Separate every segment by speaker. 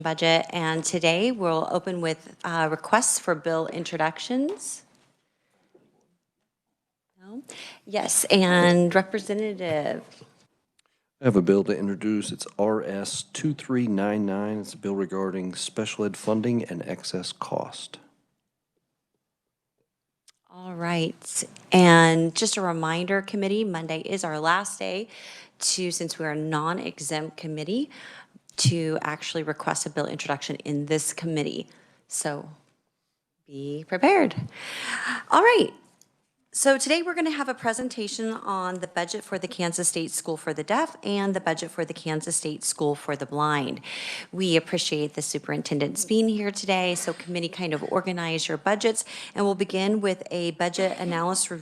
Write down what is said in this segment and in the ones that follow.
Speaker 1: budget, and today we'll open with requests for bill introductions. No? Yes, and Representative.
Speaker 2: I have a bill to introduce. It's RS 2399. It's a bill regarding special ed funding and excess cost.
Speaker 1: All right, and just a reminder, committee, Monday is our last day since we're a non-exempt committee, to actually request a bill introduction in this committee. So be prepared. All right. So today we're going to have a presentation on the budget for the Kansas State School for the Deaf and the budget for the Kansas State School for the Blind. We appreciate the superintendent's being here today, so committee kind of organize your budgets, and we'll begin with a budget analysis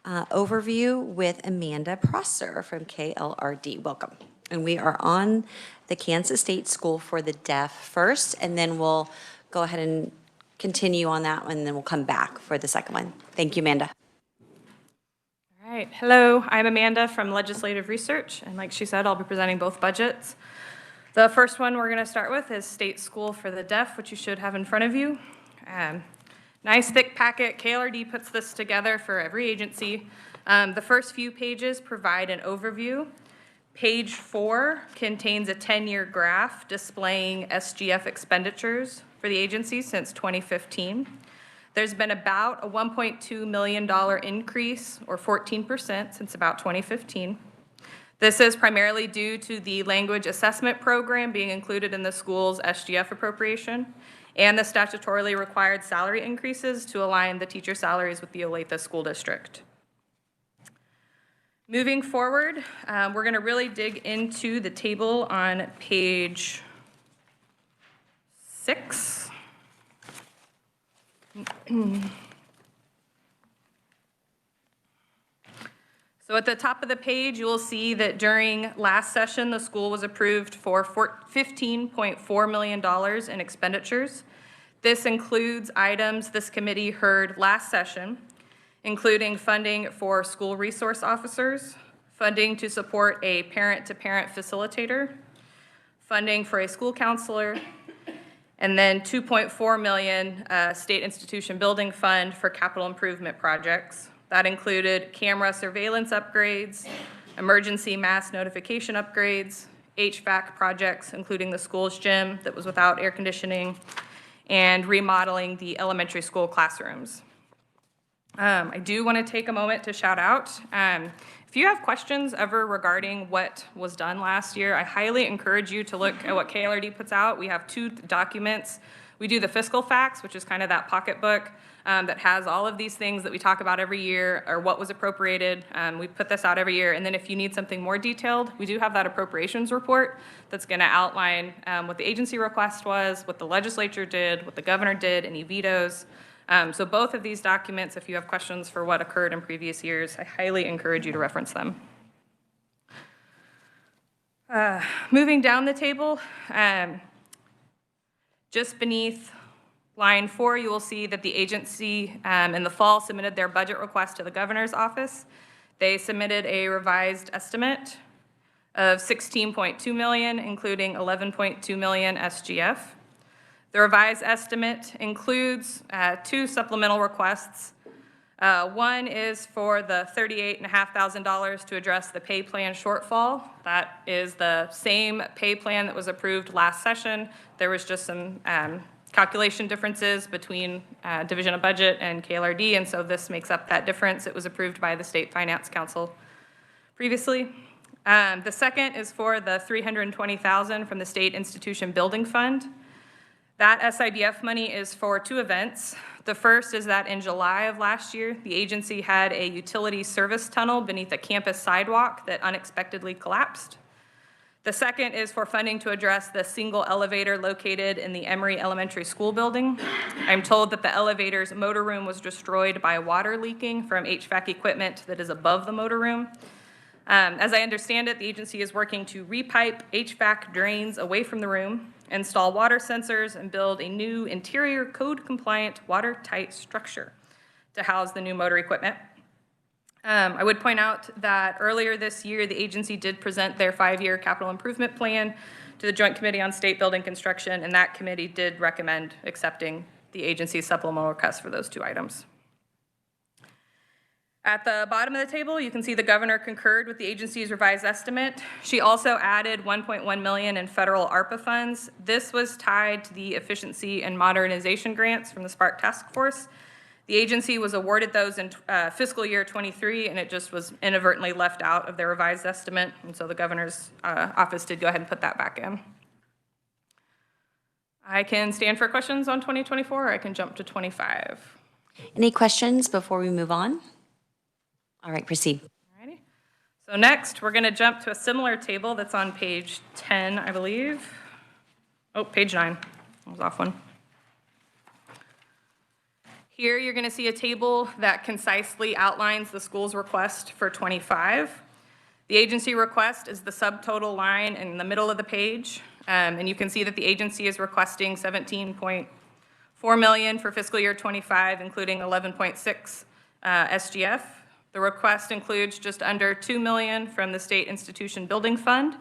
Speaker 1: overview with Amanda Prosser from KLRD. Welcome. And we are on the Kansas State School for the Deaf first, and then we'll go ahead and continue on that one, and then we'll come back for the second one. Thank you, Amanda.
Speaker 3: All right. Hello, I'm Amanda from Legislative Research, and like she said, I'll be presenting both budgets. The first one we're going to start with is State School for the Deaf, which you should have in front of you. Nice thick packet. KLRD puts this together for every agency. The first few pages provide an overview. Page 4 contains a 10-year graph displaying SGF expenditures for the agency since 2015. There's been about a $1.2 million increase, or 14%, since about 2015. This is primarily due to the language assessment program being included in the school's SGF appropriation and the statutorily required salary increases to align the teacher salaries with the Olathe School District. Moving forward, we're going to really dig into the table on page 6. So at the top of the page, you will see that during last session, the school was approved for $15.4 million in expenditures. This includes items this committee heard last session, including funding for school resource officers, funding to support a parent-to-parent facilitator, funding for a school counselor, and then $2.4 million state institution building fund for capital improvement projects. That included camera surveillance upgrades, emergency mass notification upgrades, HVAC projects, including the school's gym that was without air conditioning, and remodeling the elementary school classrooms. I do want to take a moment to shout out. If you have questions ever regarding what was done last year, I highly encourage you to look at what KLRD puts out. We have 2 documents. We do the fiscal facts, which is kind of that pocketbook that has all of these things that we talk about every year, or what was appropriated. We put this out every year. And then if you need something more detailed, we do have that appropriations report that's going to outline what the agency request was, what the legislature did, what the governor did, any vetoes. So both of these documents, if you have questions for what occurred in previous years, I highly encourage you to reference them. Moving down the table, just beneath line 4, you will see that the agency in the fall submitted their budget request to the governor's office. They submitted a revised estimate of $16.2 million, including $11.2 million SGF. The revised estimate includes 2 supplemental requests. One is for the $38,500 to address the pay plan shortfall. That is the same pay plan that was approved last session. There was just some calculation differences between Division of Budget and KLRD, and so this makes up that difference. It was approved by the State Finance Council previously. The second is for the $320,000 from the State Institution Building Fund. That SIBF money is for 2 events. The first is that in July of last year, the agency had a utility service tunnel beneath a campus sidewalk that unexpectedly collapsed. The second is for funding to address the single elevator located in the Emory Elementary School building. I'm told that the elevator's motor room was destroyed by water leaking from HVAC equipment that is above the motor room. As I understand it, the agency is working to repipe HVAC drains away from the room, install water sensors, and build a new interior code-compliant watertight structure to house the new motor equipment. I would point out that earlier this year, the agency did present their 5-year capital improvement plan to the Joint Committee on State Building Construction, and that committee did recommend accepting the agency's supplemental request for those 2 items. At the bottom of the table, you can see the governor concurred with the agency's revised estimate. She also added $1.1 million in federal ARPA funds. This was tied to the efficiency and modernization grants from the Spark Task Force. The agency was awarded those in fiscal year 23, and it just was inadvertently left out of their revised estimate, and so the governor's office did go ahead and put that back in. I can stand for questions on 2024, or I can jump to 25.
Speaker 1: Any questions before we move on? All right, proceed.
Speaker 3: Alrighty. So next, we're going to jump to a similar table that's on page 10, I believe. Oh, page 9. I was off one. Here, you're going to see a table that concisely outlines the school's request for 25. The agency request is the subtotal line in the middle of the page, and you can see that the agency is requesting $17.4 million for fiscal year 25, including 11.6 SGF. The request includes just under $2 million from the State Institution Building Fund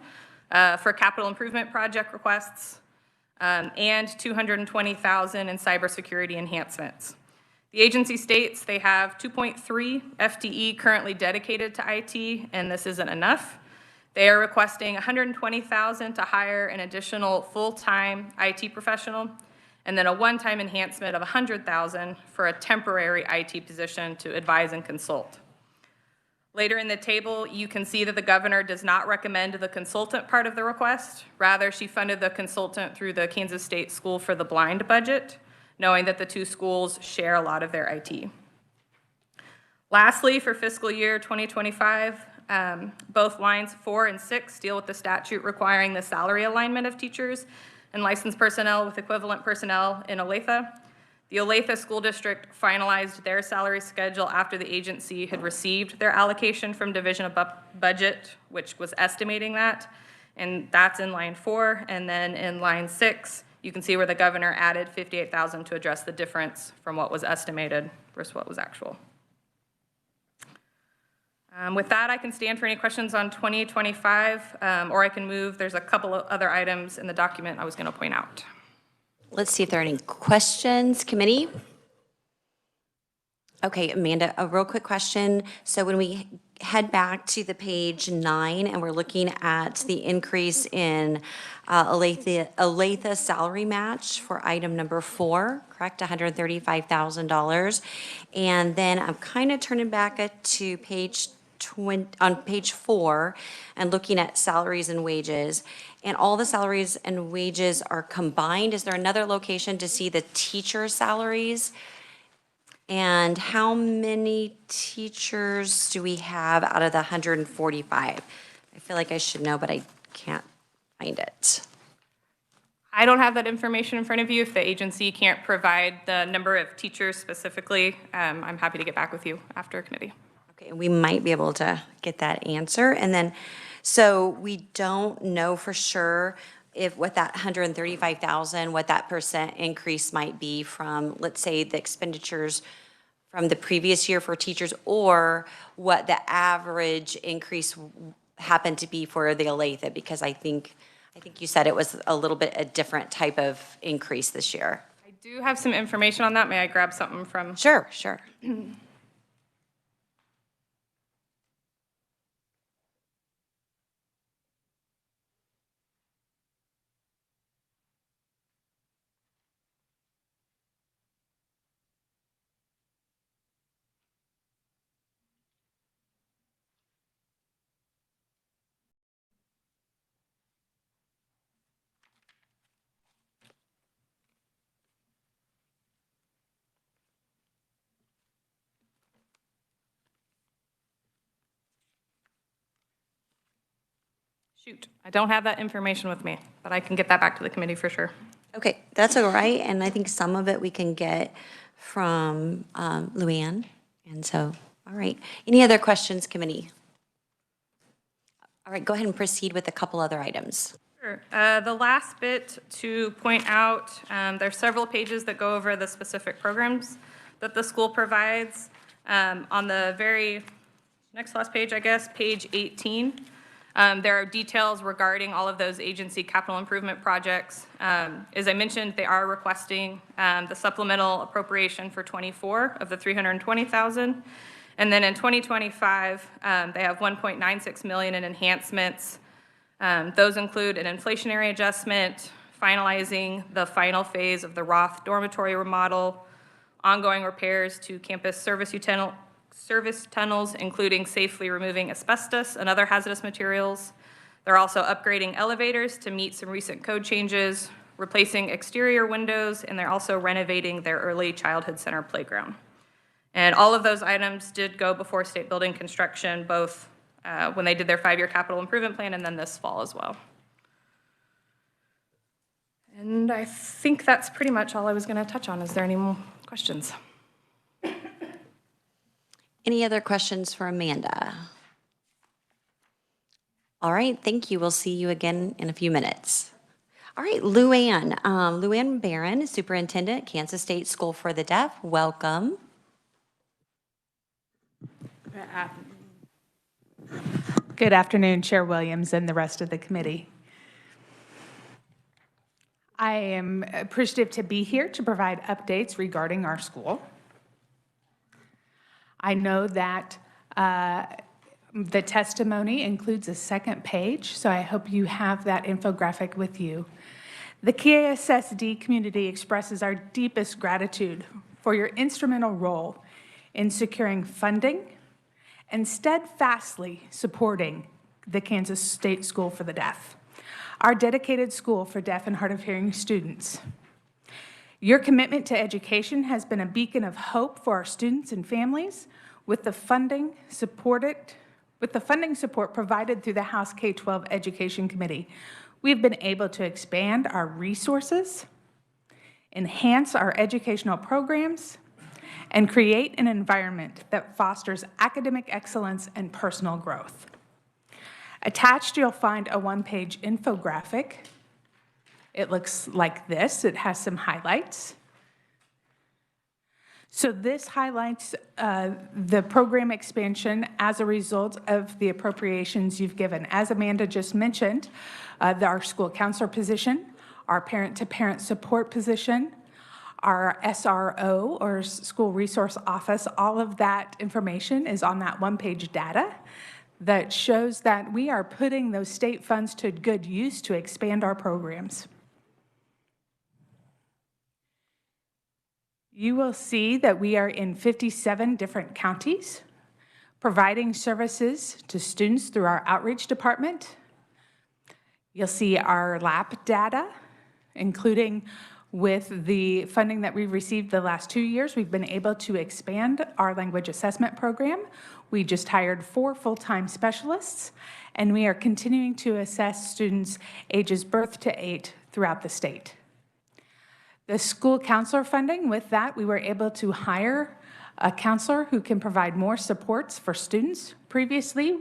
Speaker 3: for capital improvement project requests, and $220,000 in cybersecurity enhancements. The agency states they have 2.3 FTE currently dedicated to IT, and this isn't enough. They are requesting $120,000 to hire an additional full-time IT professional, and then a one-time enhancement of $100,000 for a temporary IT position to advise and consult. Later in the table, you can see that the governor does not recommend the consultant part of the request. Rather, she funded the consultant through the Kansas State School for the Blind budget, knowing that the 2 schools share a lot of their IT. Lastly, for fiscal year 2025, both lines 4 and 6 deal with the statute requiring the salary alignment of teachers and licensed personnel with equivalent personnel in Olathe. The Olathe School District finalized their salary schedule after the agency had received their allocation from Division of Budget, which was estimating that, and that's in line 4. And then in line 6, you can see where the governor added $58,000 to address the difference from what was estimated versus what was actual. With that, I can stand for any questions on 2025, or I can move. There's a couple of other items in the document I was going to point out.
Speaker 1: Let's see if there are any questions, committee. Okay, Amanda, a real quick question. So when we head back to the page 9 and we're looking at the increase in Olathe salary match for item number 4, correct, $135,000. And then I'm kind of turning back to page 4 and looking at salaries and wages. And all the salaries and wages are combined. Is there another location to see the teacher salaries? And how many teachers do we have out of the 145? I feel like I should know, but I can't find it.
Speaker 3: I don't have that information in front of you. If the agency can't provide the number of teachers specifically, I'm happy to get back with you after committee.
Speaker 1: Okay, we might be able to get that answer. And then, so we don't know for sure if what that 135,000, what that percent increase might be from, let's say, the expenditures from the previous year for teachers, or what the average increase happened to be for the Olathe, because I think you said it was a little bit a different type of increase this year.
Speaker 3: I do have some information on that. May I grab something from?
Speaker 1: Sure, sure.
Speaker 3: Shoot, I don't have that information with me, but I can get that back to the committee for sure.
Speaker 1: Okay, that's all right, and I think some of it we can get from Luann, and so, all right. Any other questions, committee? All right, go ahead and proceed with a couple other items.
Speaker 3: Sure. The last bit to point out, there's several pages that go over the specific programs that the school provides. On the very next last page, I guess, page 18. There are details regarding all of those agency capital improvement projects. As I mentioned, they are requesting the supplemental appropriation for 24 of the $320,000. And then in 2025, they have $1.96 million in enhancements. Those include an inflationary adjustment, finalizing the final phase of the Roth dormitory remodel, ongoing repairs to campus service tunnels, including safely removing asbestos and other hazardous materials. They're also upgrading elevators to meet some recent code changes, replacing exterior windows, and they're also renovating their early childhood center playground. And all of those items did go before state building construction, both when they did their 5-year capital improvement plan and then this fall as well. And I think that's pretty much all I was going to touch on. Is there any more questions?
Speaker 1: Any other questions for Amanda? All right, thank you. We'll see you again in a few minutes. All right, Luann. Luann Barron, Superintendent, Kansas State School for the Deaf. Welcome.
Speaker 4: Good afternoon, Chair Williams and the rest of the committee. I am appreciative to be here to provide updates regarding our school. I know that the testimony includes a second page, so I hope you have that infographic with you. The KSSD community expresses our deepest gratitude for your instrumental role in securing funding and steadfastly supporting the Kansas State School for the Deaf, our dedicated school for deaf and hard of hearing students. Your commitment to education has been a beacon of hope for our students and families. With the funding support provided through the House K-12 Education Committee, we've been able to expand our resources, enhance our educational programs, and create an environment that fosters academic excellence and personal growth. Attached, you'll find a one-page infographic. It looks like this. It has some highlights. So this highlights the program expansion as a result of the appropriations you've given. As Amanda just mentioned, our school counselor position, our parent-to-parent support position, our SRO, or School Resource Office, all of that information is on that one-page data that shows that we are putting those state funds to good use to expand our programs. You will see that we are in 57 different counties, providing services to students through our outreach department. You'll see our LAP data, including with the funding that we've received the last 2 years, we've been able to expand our language assessment program. We just hired 4 full-time specialists, and we are continuing to assess students ages birth to 8 throughout the state. The school counselor funding, with that, we were able to hire a counselor who can provide more supports for students. Previously,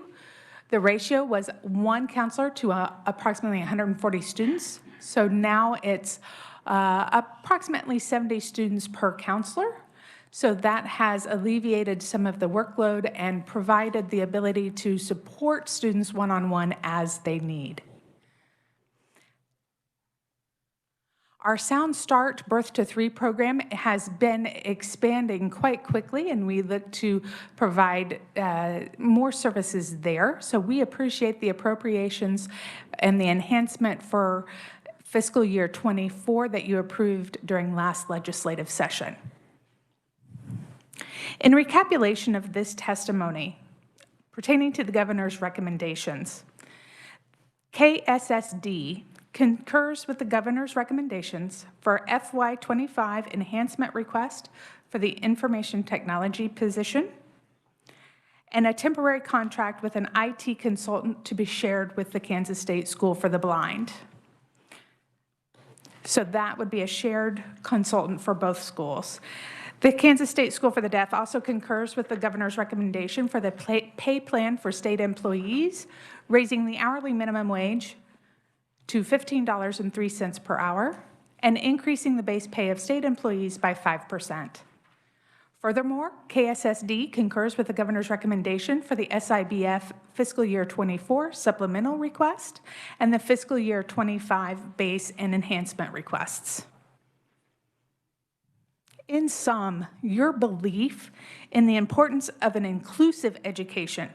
Speaker 4: the ratio was 1 counselor to approximately 140 students. So now it's approximately 70 students per counselor. So that has alleviated some of the workload and provided the ability to support students one-on-one as they need. Our Sound Start Birth to 3 program has been expanding quite quickly, and we look to provide more services there. So we appreciate the appropriations and the enhancement for fiscal year 24 that you approved during last legislative session. In recapitulation of this testimony pertaining to the governor's recommendations, KSSD concurs with the governor's recommendations for FY25 enhancement request for the information technology position and a temporary contract with an IT consultant to be shared with the Kansas State School for the Blind. So that would be a shared consultant for both schools. The Kansas State School for the Deaf also concurs with the governor's recommendation for the pay plan for state employees, raising the hourly minimum wage to $15.03 per hour and increasing the base pay of state employees by 5%. Furthermore, KSSD concurs with the governor's recommendation for the SIBF fiscal year 24 supplemental request and the fiscal year 25 base and enhancement requests. In sum, your belief in the importance of an inclusive education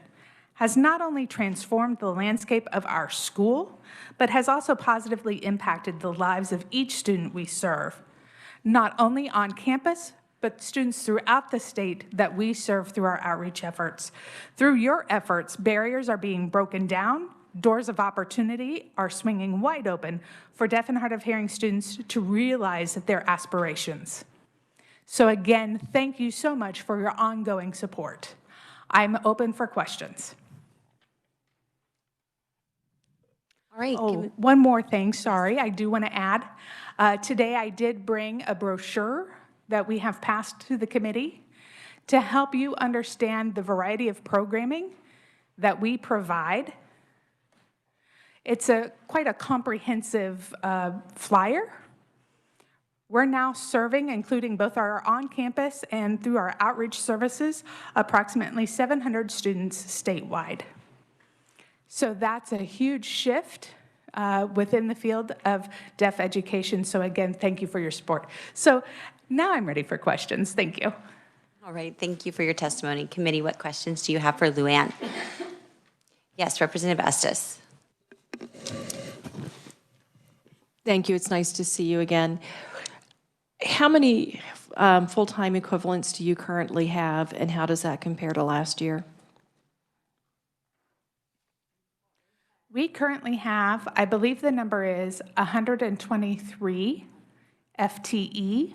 Speaker 4: has not only transformed the landscape of our school, but has also positively impacted the lives of each student we serve, not only on campus, but students throughout the state that we serve through our outreach efforts. Through your efforts, barriers are being broken down, doors of opportunity are swinging wide open for deaf and hard of hearing students to realize their aspirations. So again, thank you so much for your ongoing support. I'm open for questions.
Speaker 1: All right.
Speaker 4: Oh, one more thing, sorry, I do want to add. Today I did bring a brochure that we have passed to the committee to help you understand the variety of programming that we provide. It's quite a comprehensive flyer. We're now serving, including both our on-campus and through our outreach services, approximately 700 students statewide. So that's a huge shift within the field of deaf education. So again, thank you for your support. So now I'm ready for questions. Thank you.
Speaker 1: All right, thank you for your testimony. Committee, what questions do you have for Luann? Yes, Representative Estes.
Speaker 5: Thank you. It's nice to see you again. How many full-time equivalents do you currently have, and how does that compare to last year?
Speaker 4: We currently have, I believe the number is 123 FTE.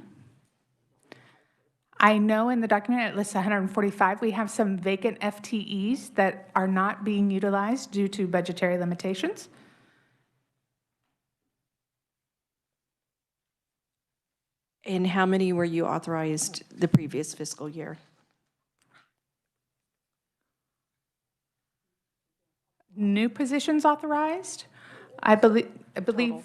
Speaker 4: I know in the document it lists 145. We have some vacant FTEs that are not being utilized due to budgetary limitations.
Speaker 5: And how many were you authorized the previous fiscal year?
Speaker 4: New positions authorized? I believe.
Speaker 5: Total.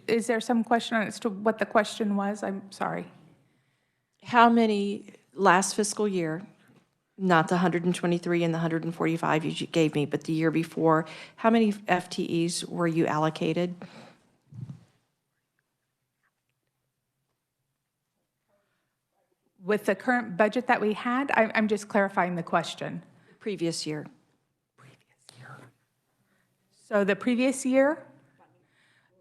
Speaker 4: Is there some question as to what the question was? I'm sorry.
Speaker 5: How many last fiscal year, not the 123 and the 145 you gave me, but the year before, how many FTEs were you allocated?
Speaker 4: With the current budget that we had, I'm just clarifying the question.
Speaker 5: Previous year.
Speaker 4: So the previous year,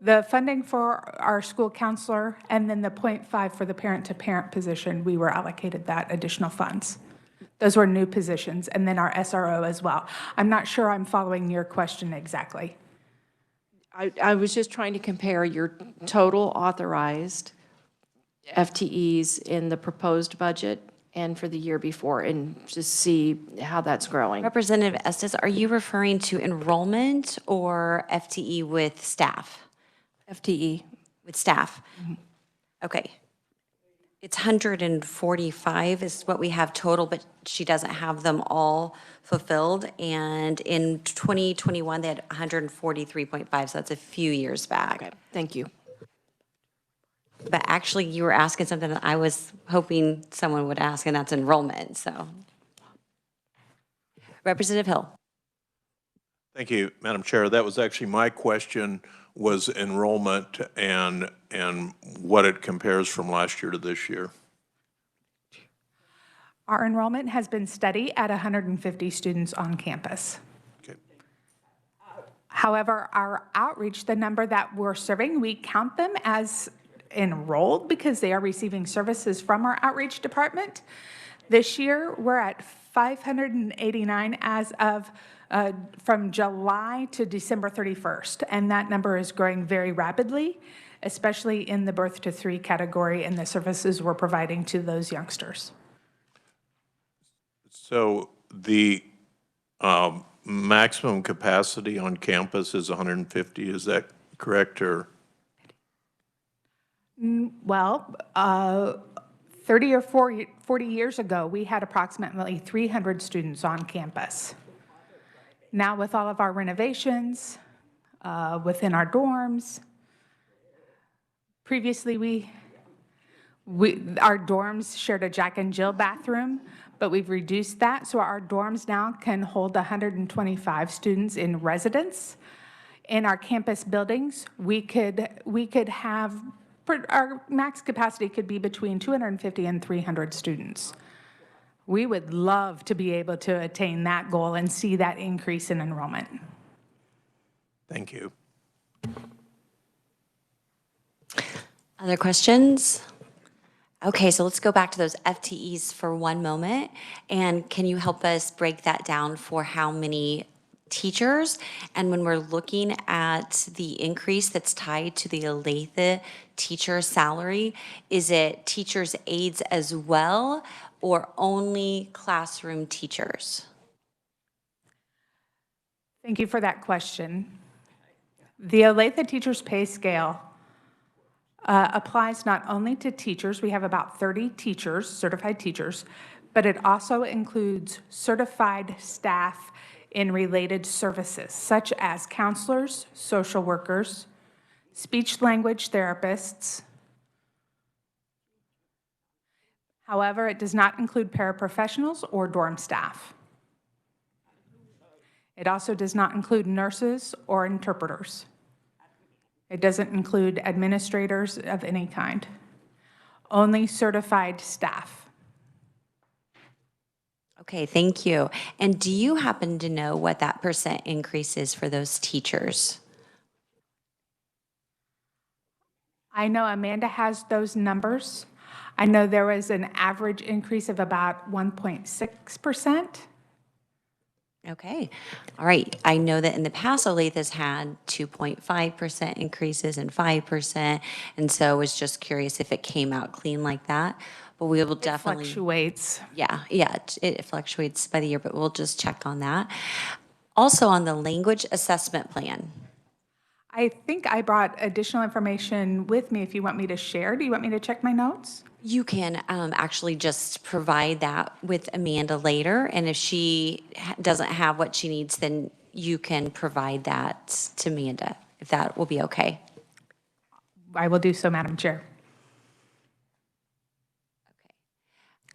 Speaker 4: the funding for our school counselor and then the 0.5 for the parent-to-parent position, we were allocated that additional funds. Those were new positions, and then our SRO as well. I'm not sure I'm following your question exactly.
Speaker 5: I was just trying to compare your total authorized FTEs in the proposed budget and for the year before, and just see how that's growing.
Speaker 1: Representative Estes, are you referring to enrollment or FTE with staff?
Speaker 5: FTE.
Speaker 1: With staff? Okay. It's 145 is what we have total, but she doesn't have them all fulfilled. And in 2021, they had 143.5, so that's a few years back.
Speaker 5: Okay, thank you.
Speaker 1: But actually, you were asking something that I was hoping someone would ask, and that's enrollment, so. Representative Hill.
Speaker 6: Thank you, Madam Chair. That was actually my question, was enrollment and what it compares from last year to this year.
Speaker 4: Our enrollment has been steady at 150 students on campus.
Speaker 6: Okay.
Speaker 4: However, our outreach, the number that we're serving, we count them as enrolled because they are receiving services from our outreach department. This year, we're at 589 as of from July to December 31st, and that number is growing very rapidly, especially in the birth to 3 category and the services we're providing to those youngsters.
Speaker 6: So the maximum capacity on campus is 150, is that correct, or?
Speaker 4: Well, 30 or 40 years ago, we had approximately 300 students on campus. Now with all of our renovations within our dorms, previously Our dorms shared a Jack and Jill bathroom, but we've reduced that, so our dorms now can hold 125 students in residence. In our campus buildings, we could have, our max capacity could be between 250 and 300 students. We would love to be able to attain that goal and see that increase in enrollment.
Speaker 6: Thank you.
Speaker 1: Other questions? Okay, so let's go back to those FTEs for one moment. And can you help us break that down for how many teachers? And when we're looking at the increase that's tied to the Olathe teacher salary, is it teachers' aides as well, or only classroom teachers?
Speaker 4: Thank you for that question. The Olathe Teachers Pay Scale applies not only to teachers, we have about 30 teachers, certified teachers, but it also includes certified staff in related services, such as counselors, social workers, speech language therapists. However, it does not include paraprofessionals or dorm staff. It also does not include nurses or interpreters. It doesn't include administrators of any kind. Only certified staff.
Speaker 1: Okay, thank you. And do you happen to know what that percent increase is for those teachers?
Speaker 4: I know Amanda has those numbers. I know there was an average increase of about 1.6%.
Speaker 1: Okay, all right. I know that in the past, Olathe has had 2.5% increases and 5%, and so I was just curious if it came out clean like that. But we will definitely
Speaker 4: Fluctuates.
Speaker 1: Yeah, it fluctuates by the year, but we'll just check on that. Also on the language assessment plan.
Speaker 4: I think I brought additional information with me if you want me to share. Do you want me to check my notes?
Speaker 1: You can actually just provide that with Amanda later, and if she doesn't have what she needs, then you can provide that to Amanda, if that will be okay.
Speaker 4: I will do so, Madam Chair.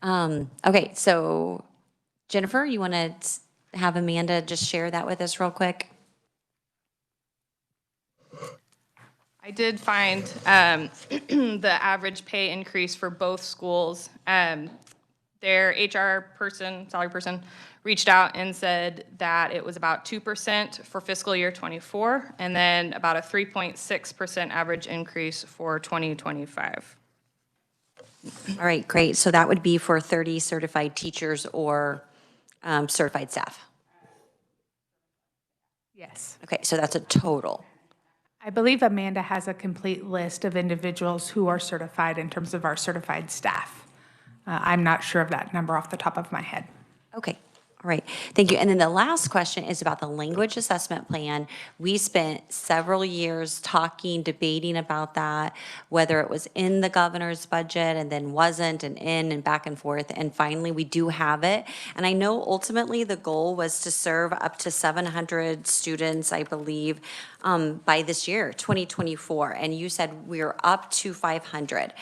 Speaker 1: Okay, so Jennifer, you want to have Amanda just share that with us real quick?
Speaker 3: I did find the average pay increase for both schools. Their HR person, salary person, reached out and said that it was about 2% for fiscal year '24, and then about a 3.6% average increase for 2025.
Speaker 1: All right, great. So that would be for 30 certified teachers or certified staff.
Speaker 4: Yes.
Speaker 1: Okay, so that's a total.
Speaker 4: I believe Amanda has a complete list of individuals who are certified in terms of our certified staff. I'm not sure of that number off the top of my head.
Speaker 1: Okay, all right, thank you. And then the last question is about the language assessment plan. We spent several years talking, debating about that, whether it was in the governor's budget and then wasn't, and in and back and forth. And finally, we do have it. And I know ultimately the goal was to serve up to 700 students, I believe, by this year, 2024. And you said we're up to 500.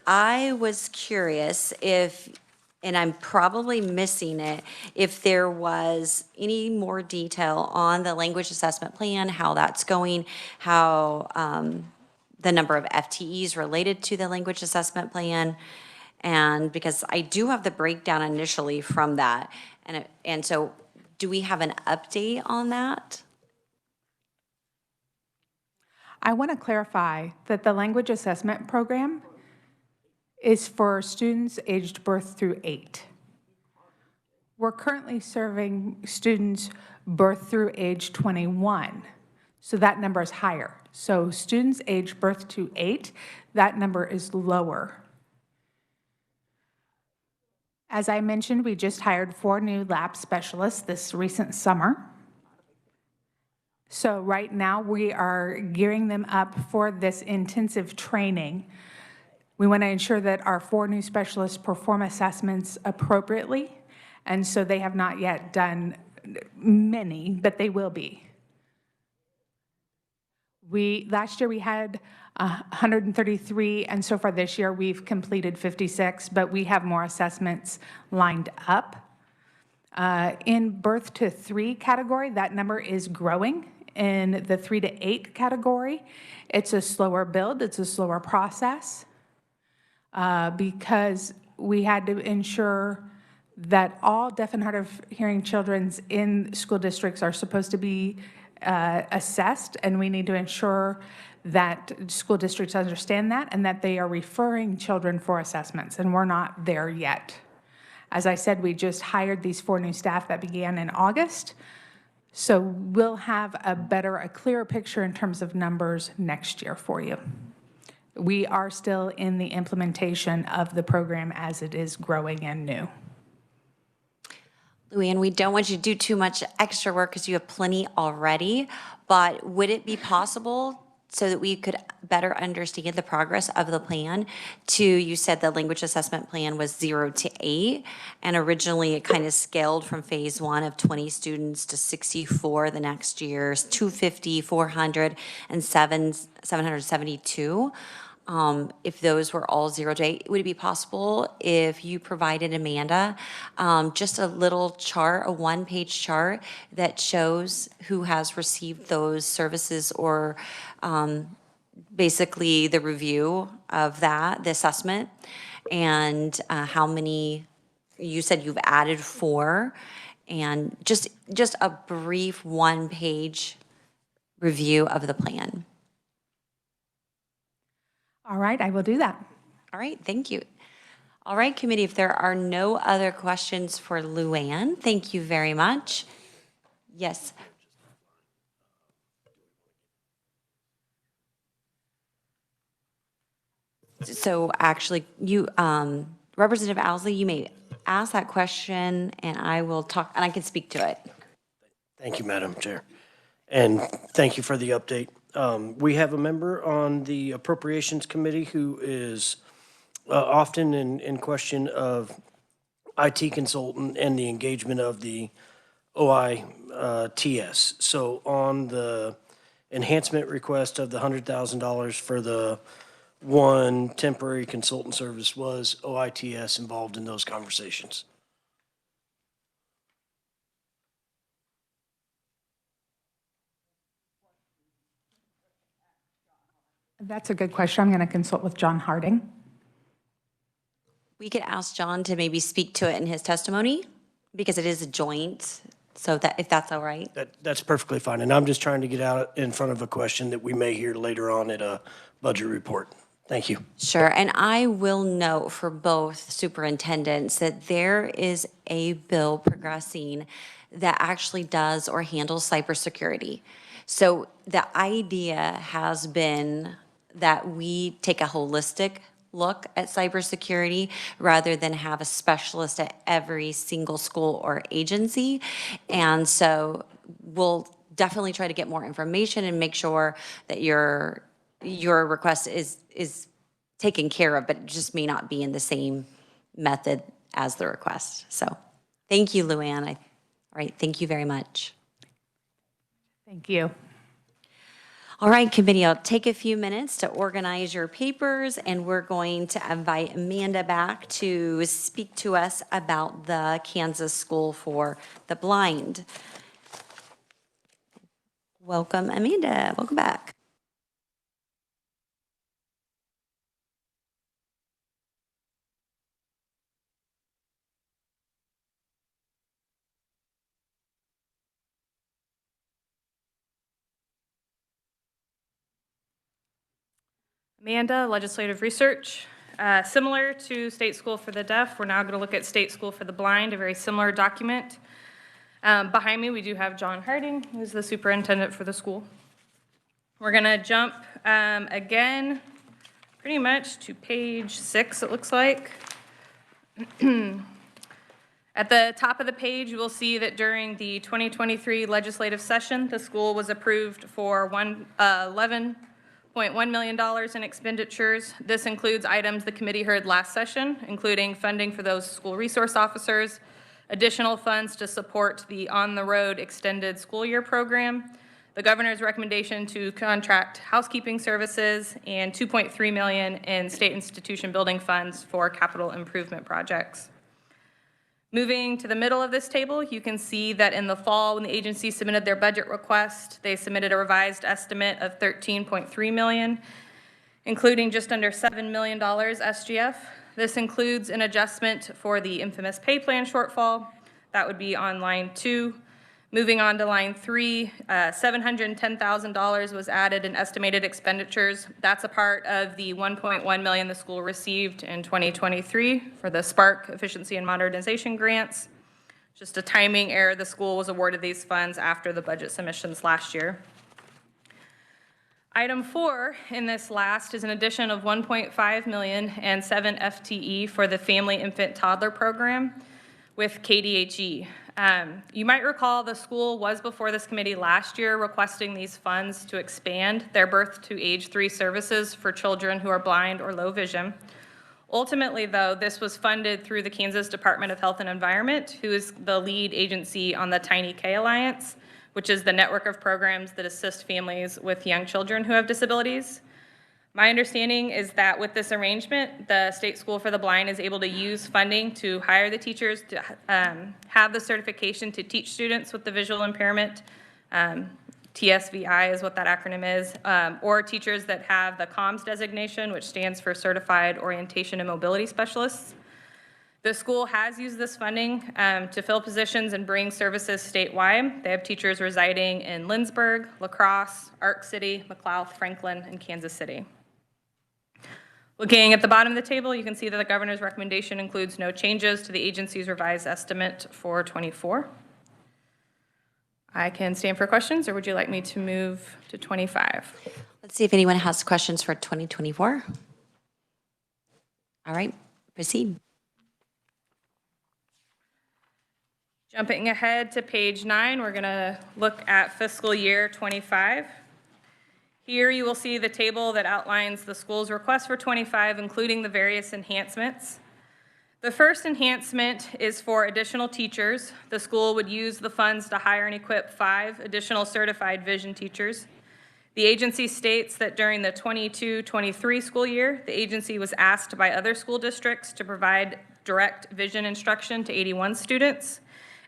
Speaker 1: I was curious if, and I'm probably missing it, if there was any more detail on the language assessment plan, how that's going, how the number of FTEs related to the language assessment plan, and because I do have the breakdown initially from that, and so do we have an update on that?
Speaker 4: I want to clarify that the language assessment program is for students aged birth through 8. We're currently serving students birth through age 21, so that number is higher. So students aged birth to 8, that number is lower. As I mentioned, we just hired 4 new lab specialists this recent summer. So right now we are gearing them up for this intensive training. We want to ensure that our 4 new specialists perform assessments appropriately, and so they have not yet done many, but they will be. Last year we had 133, and so far this year we've completed 56, but we have more assessments lined up. In birth to 3 category, that number is growing. In the 3 to 8 category, it's a slower build, it's a slower process, because we had to ensure that all deaf and hard of hearing children in school districts are supposed to be assessed, and we need to ensure that school districts understand that and that they are referring children for assessments, and we're not there yet. As I said, we just hired these 4 new staff that began in August, so we'll have a clearer picture in terms of numbers next year for you. We are still in the implementation of the program as it is growing and new.
Speaker 1: Luann, we don't want you to do too much extra work because you have plenty already, but would it be possible so that we could better understand the progress of the plan you said the language assessment plan was 0 to 8, and originally it kind of scaled from phase 1 of 20 students to 64 the next year's, 250, 400, and 772. If those were all 0 to 8, would it be possible if you provided Amanda just a little chart, a 1-page chart that shows who has received those services, or basically the review of that, the assessment, and how many, you said you've added 4, and just a brief 1-page review of the plan.
Speaker 4: All right, I will do that.
Speaker 1: All right, thank you. All right, committee, if there are no other questions for Luann, thank you very much. Yes. So actually, you, Representative Owsley, you may ask that question and I will talk, and I can speak to it.
Speaker 7: Thank you, Madam Chair. And thank you for the update. We have a member on the Appropriations Committee who is often in question of IT consultant and the engagement of the OITS. So on the enhancement request of the $100,000 for the one temporary consultant service, was OITS involved in those conversations?
Speaker 4: That's a good question. I'm going to consult with John Harding.
Speaker 1: We could ask John to maybe speak to it in his testimony, because it is a joint, so that, if that's all right.
Speaker 7: That's perfectly fine. And I'm just trying to get out in front of a question that we may hear later on at a budget report. Thank you.
Speaker 1: Sure, and I will note for both superintendents that there is a bill progressing that actually does or handles cybersecurity. So the idea has been that we take a holistic look at cybersecurity rather than have a specialist at every single school or agency. And so we'll definitely try to get more information and make sure that your request is taken care of, but it just may not be in the same method as the request. So thank you, Luann. All right, thank you very much.
Speaker 4: Thank you.
Speaker 1: All right, committee, I'll take a few minutes to organize your papers, and we're going to invite Amanda back to speak to us about the Kansas School for the Blind. Welcome, Amanda. Welcome back.
Speaker 3: Amanda, Legislative Research. Similar to State School for the Deaf, we're now going to look at State School for the Blind, a very similar document. Behind me, we do have John Harding, who's the superintendent for the school. We're going to jump again pretty much to page 6, it looks like. At the top of the page, you will see that during the 2023 legislative session, the school was approved for $11.1 million in expenditures. This includes items the committee heard last session, including funding for those school resource officers, additional funds to support the On the Road extended school year program, the governor's recommendation to contract housekeeping services, and $2.3 million in state institution building funds for capital improvement projects. Moving to the middle of this table, you can see that in the fall, when the agency submitted their budget request, they submitted a revised estimate of $13.3 million, including just under $7 million SGF. This includes an adjustment for the infamous pay plan shortfall. That would be on line 2. Moving on to line 3, $710,000 was added in estimated expenditures. That's a part of the $1.1 million the school received in 2023 for the Spark Efficiency and Modernization Grants. Just a timing error, the school was awarded these funds after the budget submissions last year. Item 4 in this last is an addition of $1.5 million and 7 FTE for the Family Infant Toddler Program with KDHE. You might recall the school was before this committee last year requesting these funds to expand their birth to age 3 services for children who are blind or low vision. Ultimately, though, this was funded through the Kansas Department of Health and Environment, who is the lead agency on the Tiny K Alliance, which is the network of programs that assist families with young children who have disabilities. My understanding is that with this arrangement, the State School for the Blind is able to use funding to hire the teachers to have the certification to teach students with the visual impairment. TSVI is what that acronym is, or teachers that have the COMS designation, which stands for Certified Orientation and Mobility Specialists. The school has used this funding to fill positions and bring services statewide. They have teachers residing in Lindsborg, La Crosse, Arc City, McLeod, Franklin, and Kansas City. Looking at the bottom of the table, you can see that the governor's recommendation includes no changes to the agency's revised estimate for 24. I can stand for questions, or would you like me to move to 25?
Speaker 1: Let's see if anyone has questions for 2024. All right, proceed.
Speaker 3: Jumping ahead to page 9, we're going to look at fiscal year 25. Here you will see the table that outlines the school's request for 25, including the various enhancements. The first enhancement is for additional teachers. The school would use the funds to hire and equip 5 additional certified vision teachers. The agency states that during the 22-23 school year, the agency was asked by other school districts to provide direct vision instruction to 81 students.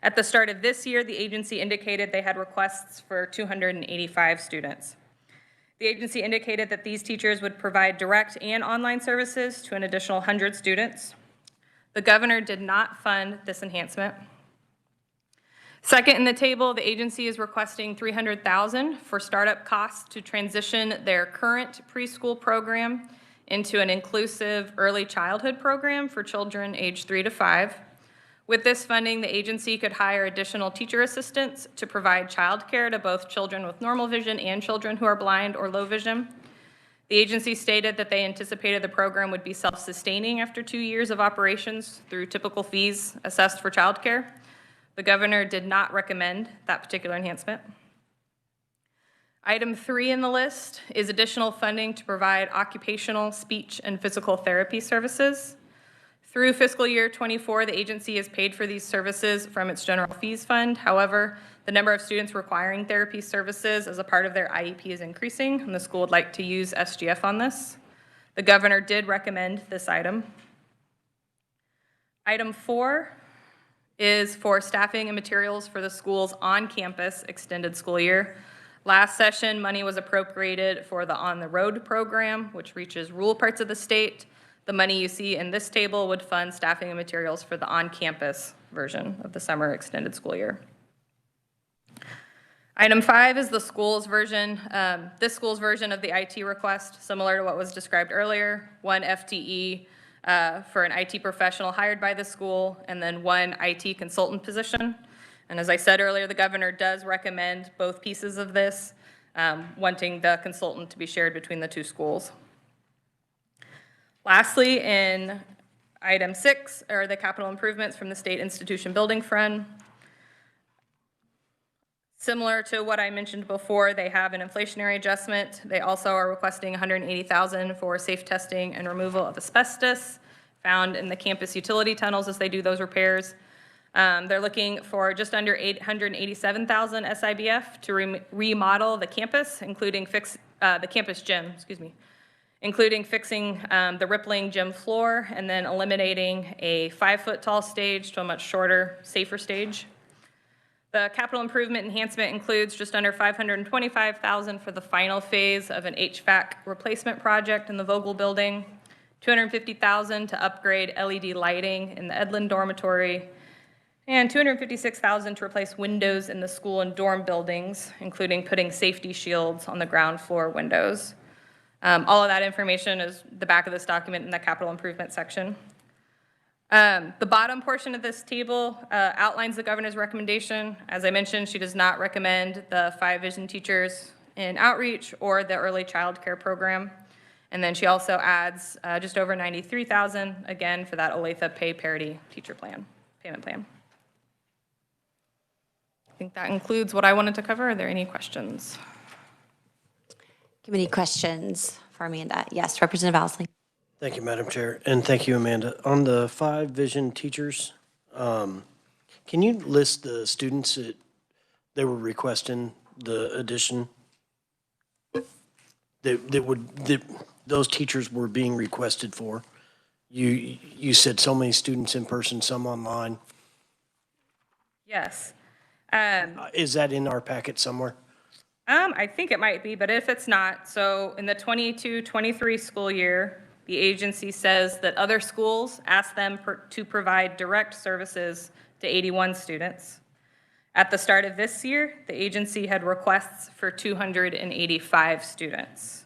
Speaker 3: At the start of this year, the agency indicated they had requests for 285 students. The agency indicated that these teachers would provide direct and online services to an additional 100 students. The governor did not fund this enhancement. Second in the table, the agency is requesting $300,000 for startup costs to transition their current preschool program into an inclusive early childhood program for children aged 3 to 5. With this funding, the agency could hire additional teacher assistants to provide childcare to both children with normal vision and children who are blind or low vision. The agency stated that they anticipated the program would be self-sustaining after 2 years of operations through typical fees assessed for childcare. The governor did not recommend that particular enhancement. Item 3 in the list is additional funding to provide occupational, speech, and physical therapy services. Through fiscal year 24, the agency has paid for these services from its general fees fund. However, the number of students requiring therapy services as a part of their IEP is increasing, and the school would like to use SGF on this. The governor did recommend this item. Item 4 is for staffing and materials for the school's on-campus extended school year. Last session, money was appropriated for the On the Road program, which reaches rural parts of the state. The money you see in this table would fund staffing and materials for the on-campus version of the summer extended school year. Item 5 is the school's version, this school's version of the IT request, similar to what was described earlier. 1 FTE for an IT professional hired by the school, and then 1 IT consultant position. And as I said earlier, the governor does recommend both pieces of this, wanting the consultant to be shared between the 2 schools. Lastly, in item 6 are the capital improvements from the State Institution Building Fund. Similar to what I mentioned before, they have an inflationary adjustment. They also are requesting $180,000 for safe testing and removal of asbestos found in the campus utility tunnels as they do those repairs. They're looking for just under 887,000 SIBF to remodel the campus, including the campus gym, excuse me, including fixing the rippling gym floor and then eliminating a 5-foot tall stage to a much shorter, safer stage. The capital improvement enhancement includes just under $525,000 for the final phase of an HVAC replacement project in the Vogel building, $250,000 to upgrade LED lighting in the Edlin dormitory, and $256,000 to replace windows in the school and dorm buildings, including putting safety shields on the ground floor windows. All of that information is the back of this document in the capital improvement section. The bottom portion of this table outlines the governor's recommendation. As I mentioned, she does not recommend the 5 vision teachers in outreach or the early child care program. And then she also adds just over $93,000, again, for that Olathe pay parity teacher plan, payment plan. I think that includes what I wanted to cover. Are there any questions?
Speaker 1: Committee questions for Amanda? Yes, Representative Owsley.
Speaker 7: Thank you, Madam Chair, and thank you, Amanda. On the 5 vision teachers, can you list the students that they were requesting the addition? That those teachers were being requested for? You said so many students in person, some online.
Speaker 3: Yes.
Speaker 7: Is that in our packet somewhere?
Speaker 3: I think it might be, but if it's not, so in the 22-23 school year, the agency says that other schools asked them to provide direct services to 81 students. At the start of this year, the agency had requests for 285 students.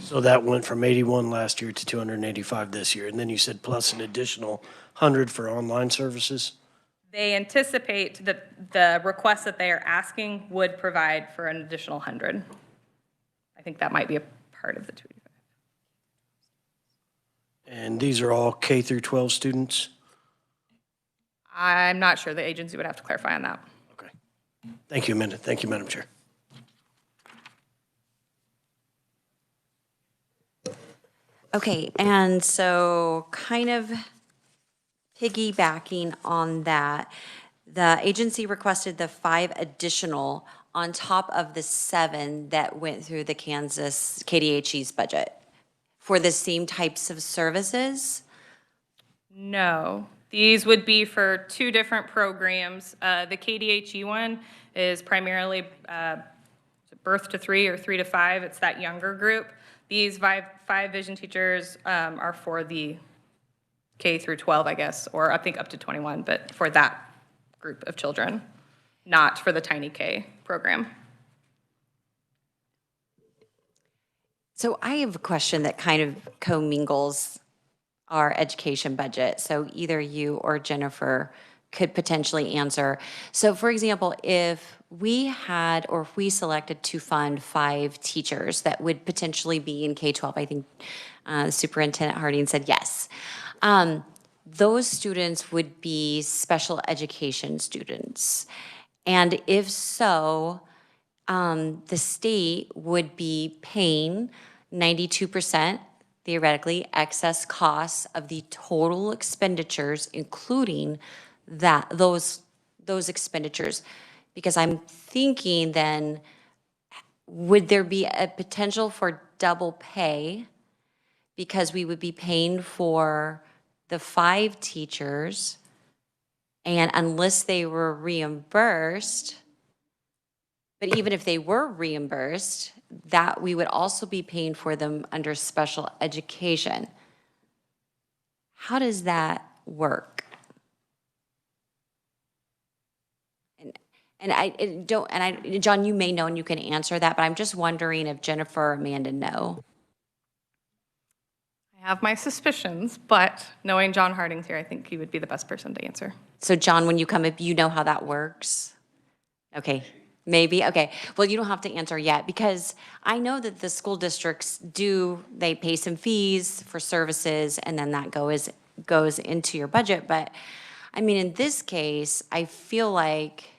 Speaker 7: So that went from 81 last year to 285 this year, and then you said plus an additional 100 for online services?
Speaker 3: They anticipate that the requests that they are asking would provide for an additional 100. I think that might be a part of the 285.
Speaker 7: And these are all K through 12 students?
Speaker 3: I'm not sure. The agency would have to clarify on that.
Speaker 7: Okay. Thank you, Amanda. Thank you, Madam Chair.
Speaker 1: Okay, and so kind of piggybacking on that, the agency requested the 5 additional on top of the 7 that went through the Kansas KDHE's budget for the same types of services?
Speaker 3: No, these would be for 2 different programs. The KDHE one is primarily birth to 3 or 3 to 5. It's that younger group. These 5 vision teachers are for the K through 12, I guess, or I think up to 21, but for that group of children, not for the Tiny K program.
Speaker 1: So I have a question that kind of commingles our education budget. So either you or Jennifer could potentially answer. So for example, if we had, or if we selected to fund 5 teachers that would potentially be in K-12, I think Superintendent Harding said yes. Those students would be special education students. And if so, the state would be paying 92%, theoretically, excess costs of the total expenditures, including those expenditures. Because I'm thinking then, would there be a potential for double pay? Because we would be paying for the 5 teachers, and unless they were reimbursed, but even if they were reimbursed, that we would also be paying for them under special education. How does that work? John, you may know and you can answer that, but I'm just wondering if Jennifer or Amanda know.
Speaker 3: I have my suspicions, but knowing John Harding's here, I think he would be the best person to answer.
Speaker 1: So John, when you come up, you know how that works? Okay. Maybe, okay. Well, you don't have to answer yet, because I know that the school districts they pay some fees for services, and then that goes into your budget. But I mean, in this case, I feel like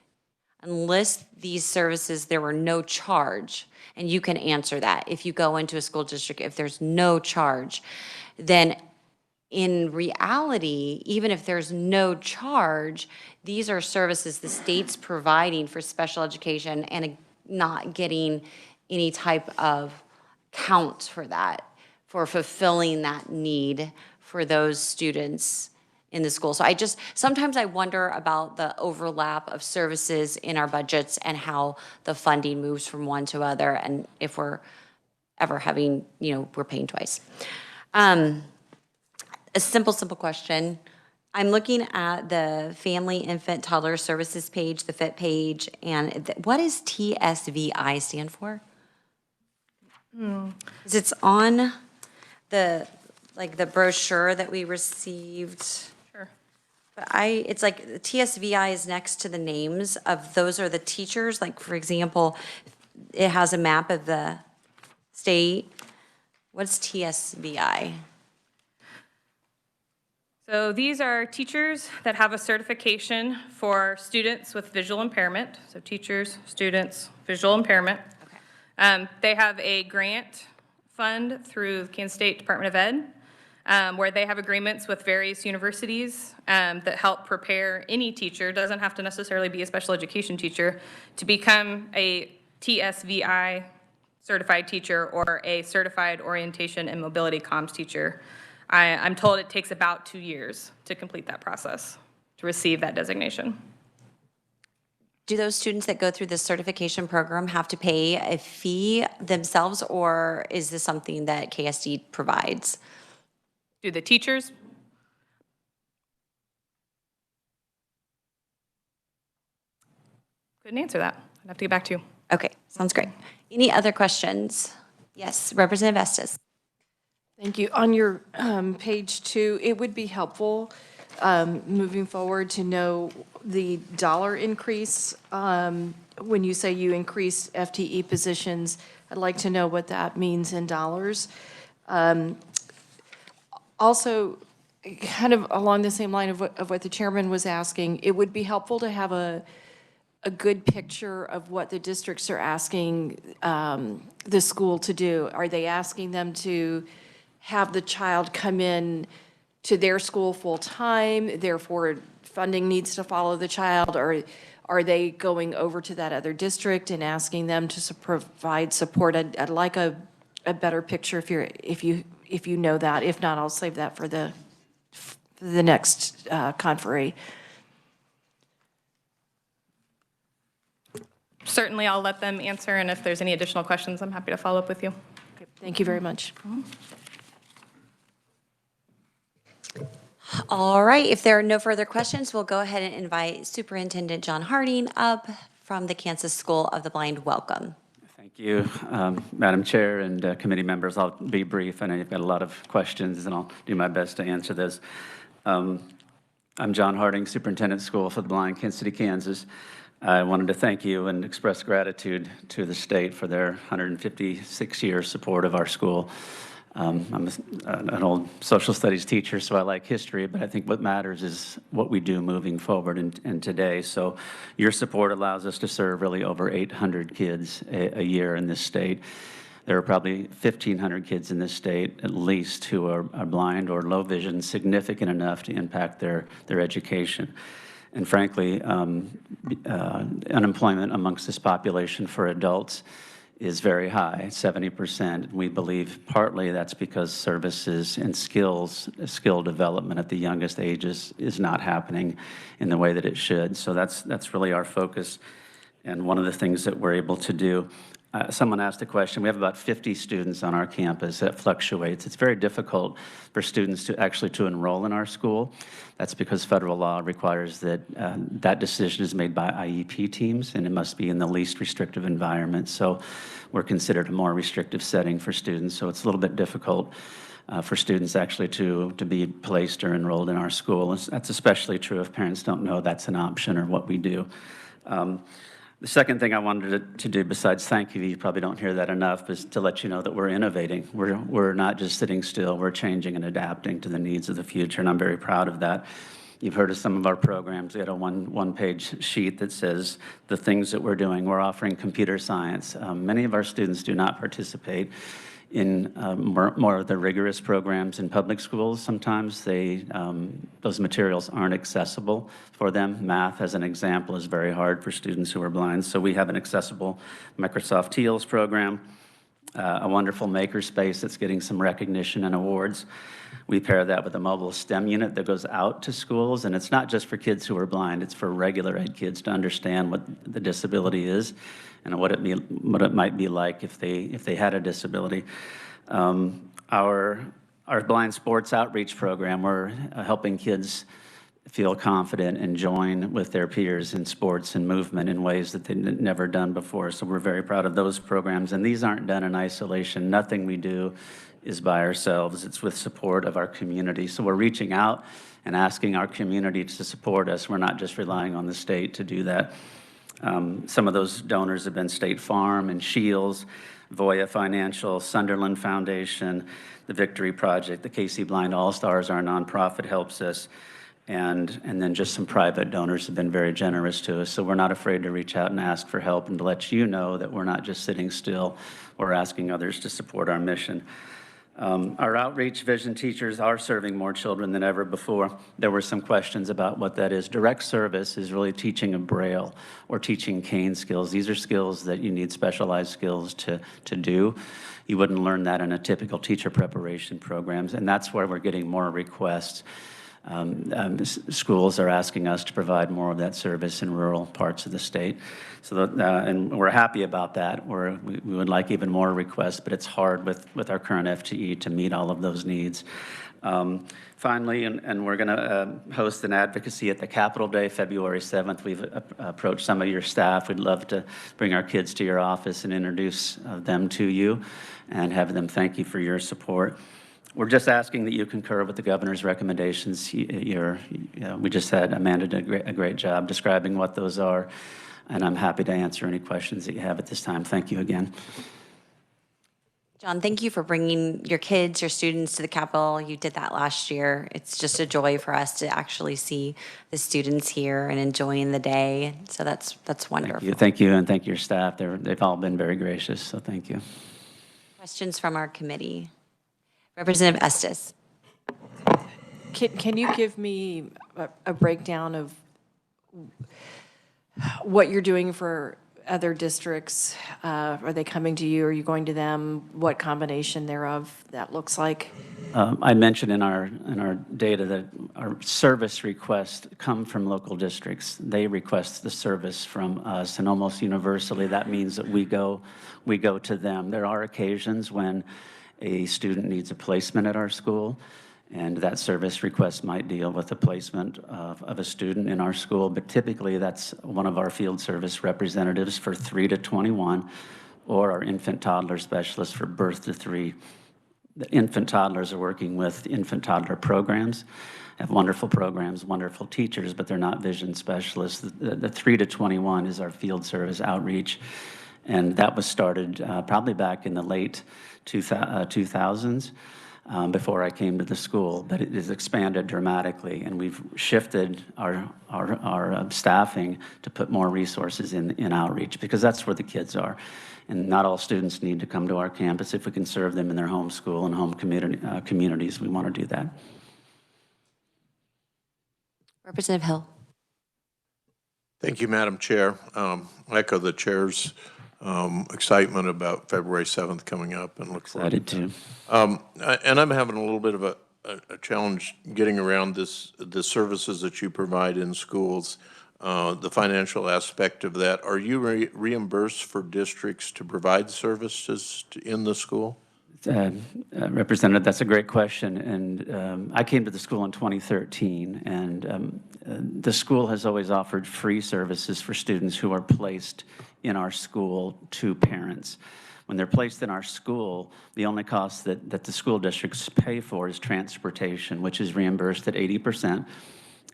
Speaker 1: unless these services, there were no charge, and you can answer that. If you go into a school district, if there's no charge, then in reality, even if there's no charge, these are services the state's providing for special education and not getting any type of count for that, for fulfilling that need for those students in the school. So sometimes I wonder about the overlap of services in our budgets and how the funding moves from one to other, and if we're ever having, we're paying twice. A simple question. I'm looking at the Family, Infant, Toddler Services page, the FIT page, and what does TSVI stand for? Because it's on the brochure that we received.
Speaker 3: Sure.
Speaker 1: But it's like the TSVI is next to the names of, those are the teachers. Like, for example, it has a map of the state. What's TSVI?
Speaker 3: So these are teachers that have a certification for students with visual impairment. So teachers, students, visual impairment. Okay. They have a grant fund through the Kansas State Department of Ed, where they have agreements with various universities that help prepare any teacher, doesn't have to necessarily be a special education teacher, to become a TSVI certified teacher or a certified orientation and mobility comms teacher. I'm told it takes about 2 years to complete that process, to receive that designation.
Speaker 1: Do those students that go through this certification program have to pay a fee themselves, or is this something that KSD provides?
Speaker 3: Do the teachers? Couldn't answer that. I'd have to get back to you.
Speaker 1: Okay, sounds great. Any other questions? Yes, Representative Estes.
Speaker 5: Thank you. On your page 2, it would be helpful moving forward to know the dollar increase. When you say you increase FTE positions, I'd like to know what that means in dollars. Also, kind of along the same line of what the chairman was asking, it would be helpful to have a good picture of what the districts are asking the school to do. Are they asking them to have the child come in to their school full-time, therefore funding needs to follow the child, or are they going over to that other district and asking them to provide support? I'd like a better picture if you know that. If not, I'll save that for the next conferee.
Speaker 3: Certainly, I'll let them answer, and if there's any additional questions, I'm happy to follow up with you.
Speaker 5: Okay, thank you very much.
Speaker 1: All right, if there are no further questions, we'll go ahead and invite Superintendent John Harding up from the Kansas School of the Blind. Welcome.
Speaker 8: Thank you, Madam Chair and committee members. I'll be brief. I know you've got a lot of questions, and I'll do my best to answer this. I'm John Harding, Superintendent School for the Blind, Kansas City, Kansas. I wanted to thank you and express gratitude to the state for their 156-year support of our school. I'm an old social studies teacher, so I like history, but I think what matters is what we do moving forward and today. So your support allows us to serve really over 800 kids a year in this state. There are probably 1,500 kids in this state, at least, who are blind or low vision, significant enough to impact their education. And frankly, unemployment amongst this population for adults is very high, 70%. We believe partly that's because services and skill development at the youngest ages is not happening in the way that it should. So that's really our focus, and one of the things that we're able to do. Someone asked a question. We have about 50 students on our campus. That fluctuates. It's very difficult for students to enroll in our school. That's because federal law requires that that decision is made by IEP teams, and it must be in the least restrictive environment. So we're considered a more restrictive setting for students. So it's a little bit difficult for students actually to be placed or enrolled in our school. That's especially true if parents don't know that's an option or what we do. The second thing I wanted to do, besides thank you probably don't hear that enough, is to let you know that we're innovating. We're not just sitting still, we're changing and adapting to the needs of the future, and I'm very proud of that. You've heard of some of our programs. We had a one-page sheet that says the things that we're doing. We're offering computer science. Many of our students do not participate in more of the rigorous programs in public schools. Sometimes those materials aren't accessible for them. Math, as an example, is very hard for students who are blind. So we have an accessible Microsoft Teals program, a wonderful makerspace that's getting some recognition and awards. We pair that with a mobile STEM unit that goes out to schools, and it's not just for kids who are blind, it's for regular ed kids to understand what the disability is and what it might be like if they had a disability. Our blind sports outreach program, we're helping kids feel confident and join with their peers in sports and movement in ways that they've never done before. So we're very proud of those programs, and these aren't done in isolation. Nothing we do is by ourselves. It's with support of our community. So we're reaching out and asking our community to support us. We're not just relying on the state to do that. Some of those donors have been State Farm and Shields, Voya Financial, Sunderland Foundation, the Victory Project, the KC Blind All-Stars, our nonprofit, helps us. And then just some private donors have been very generous to us. So we're not afraid to reach out and ask for help and to let you know that we're not just sitting still. We're asking others to support our mission. Our outreach vision teachers are serving more children than ever before. There were some questions about what that is. Direct service is really teaching a Braille or teaching cane skills. These are skills that you need specialized skills to do. You wouldn't learn that in a typical teacher preparation programs, and that's where we're getting more requests. Schools are asking us to provide more of that service in rural parts of the state. So and we're happy about that. We would like even more requests, but it's hard with our current FTE to meet all of those needs. Finally, and we're going to host an advocacy at the Capitol Day, February 7th. We've approached some of your staff. We'd love to bring our kids to your office and introduce them to you and have them thank you for your support. We're just asking that you concur with the governor's recommendations. We just had Amanda did a great job describing what those are, and I'm happy to answer any questions that you have at this time. Thank you again.
Speaker 1: John, thank you for bringing your kids, your students to the Capitol. You did that last year. It's just a joy for us to actually see the students here and enjoying the day. So that's wonderful.
Speaker 8: Thank you, and thank your staff. They've all been very gracious, so thank you.
Speaker 1: Questions from our committee? Representative Estes.
Speaker 5: Can you give me a breakdown of what you're doing for other districts? Are they coming to you? Are you going to them? What combination thereof that looks like?
Speaker 8: I mentioned in our data that our service requests come from local districts. They request the service from us, and almost universally that means that we go to them. There are occasions when a student needs a placement at our school, and that service request might deal with the placement of a student in our school, but typically that's one of our field service representatives for 3 to 21, or our infant toddler specialist for birth to 3. The infant toddlers are working with infant toddler programs, have wonderful programs, wonderful teachers, but they're not vision specialists. The 3 to 21 is our field service outreach, and that was started probably back in the late 2000s. Before I came to the school, but it has expanded dramatically, and we've shifted our staffing to put more resources in outreach, because that's where the kids are. And not all students need to come to our campus. If we can serve them in their home school and home communities, we want to do that.
Speaker 1: Representative Hill.
Speaker 6: Thank you, Madam Chair. I echo the chair's excitement about February 7th coming up, and look forward.
Speaker 8: Excited too.
Speaker 6: And I'm having a little bit of a challenge getting around the services that you provide in schools, the financial aspect of that. Are you reimbursed for districts to provide services in the school?
Speaker 8: Representative, that's a great question, and I came to the school in 2013, and the school has always offered free services for students who are placed in our school to parents. When they're placed in our school, the only cost that the school districts pay for is transportation, which is reimbursed at 80%,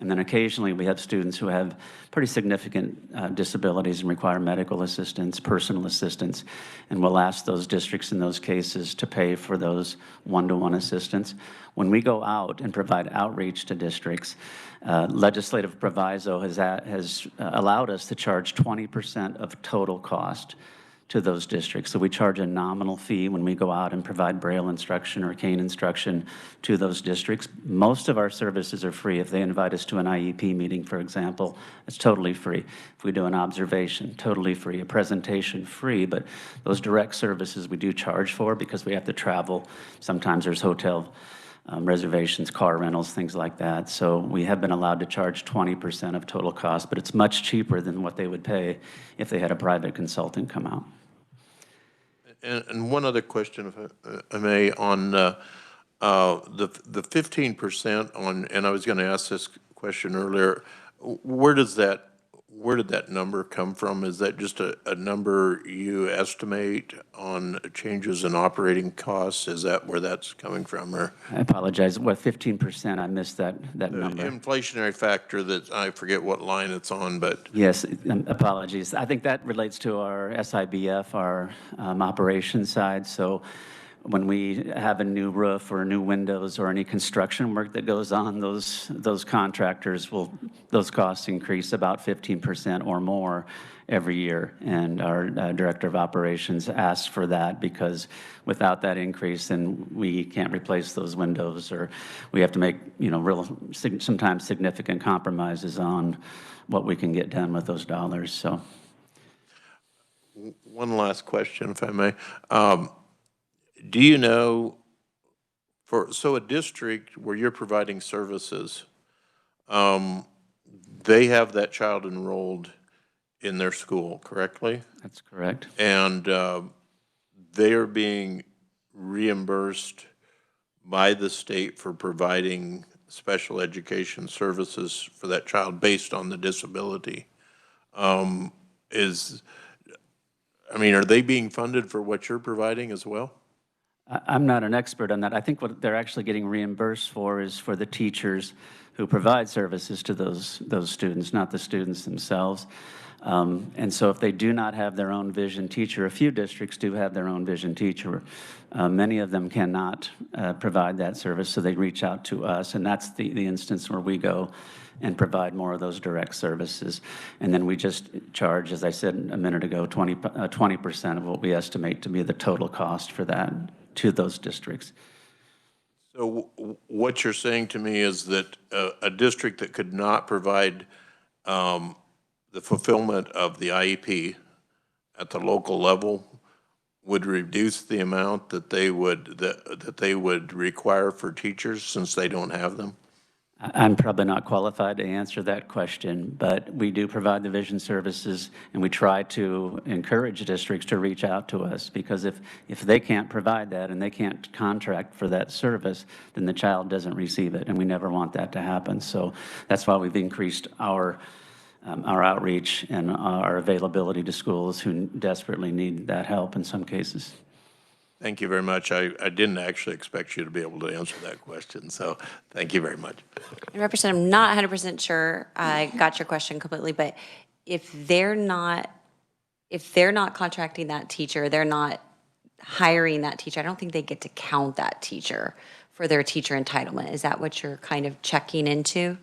Speaker 8: And then occasionally we have students who have pretty significant disabilities and require medical assistance, personal assistance, and we'll ask those districts in those cases to pay for those one-to-one assistance. When we go out and provide outreach to districts, legislative proviso has allowed us to charge 20% of total cost to those districts. So we charge a nominal fee when we go out and provide Braille instruction or cane instruction to those districts. Most of our services are free. If they invite us to an IEP meeting, for example, it's totally free. If we do an observation, totally free. A presentation, free. But those direct services we do charge for because we have to travel. Sometimes there's hotel reservations, car rentals, things like that. So we have been allowed to charge 20% of total cost, but it's much cheaper than what they would pay if they had a private consultant come out.
Speaker 6: And one other question, if I may, on the 15% on, and I was going to ask this question earlier, where did that number come from? Is that just a number you estimate on changes in operating costs? Is that where that's coming from? Or
Speaker 8: I apologize. What, 15%? I missed that number.
Speaker 6: inflationary factor that I forget what line it's on, but
Speaker 8: Yes, apologies. I think that relates to our SIBF, our operations side. So when we have a new roof or new windows or any construction work that goes on, those contractors those costs increase about 15% or more every year. And our director of operations asks for that because without that increase, then we can't replace those windows, or we have to make, sometimes significant compromises on what we can get done with those dollars. So,
Speaker 6: one last question, if I may. Do you know, so a district where you're providing services, they have that child enrolled in their school, correctly?
Speaker 8: That's correct.
Speaker 6: And they are being reimbursed by the state for providing special education services for that child based on the disability. Are they being funded for what you're providing as well?
Speaker 8: I'm not an expert on that. I think what they're actually getting reimbursed for is for the teachers who provide services to those students, not the students themselves. And so if they do not have their own vision teacher, a few districts do have their own vision teacher. Many of them cannot provide that service, so they reach out to us, and that's the instance where we go and provide more of those direct services. And then we just charge, as I said a minute ago, 20% of what we estimate to be the total cost for that to those districts.
Speaker 6: So what you're saying to me is that a district that could not provide the fulfillment of the IEP at the local level would reduce the amount that they would require for teachers since they don't have them?
Speaker 8: I'm probably not qualified to answer that question, but we do provide the vision services, and we try to encourage districts to reach out to us, because if they can't provide that and they can't contract for that service, then the child doesn't receive it, and we never want that to happen. So that's why we've increased our outreach and our availability to schools who desperately need that help in some cases.
Speaker 6: Thank you very much. I didn't actually expect you to be able to answer that question, so thank you very much.
Speaker 1: And Representative, I'm not 100% sure I got your question completely, but if they're not contracting that teacher, they're not hiring that teacher, I don't think they get to count that teacher for their teacher entitlement. Is that what you're kind of checking into?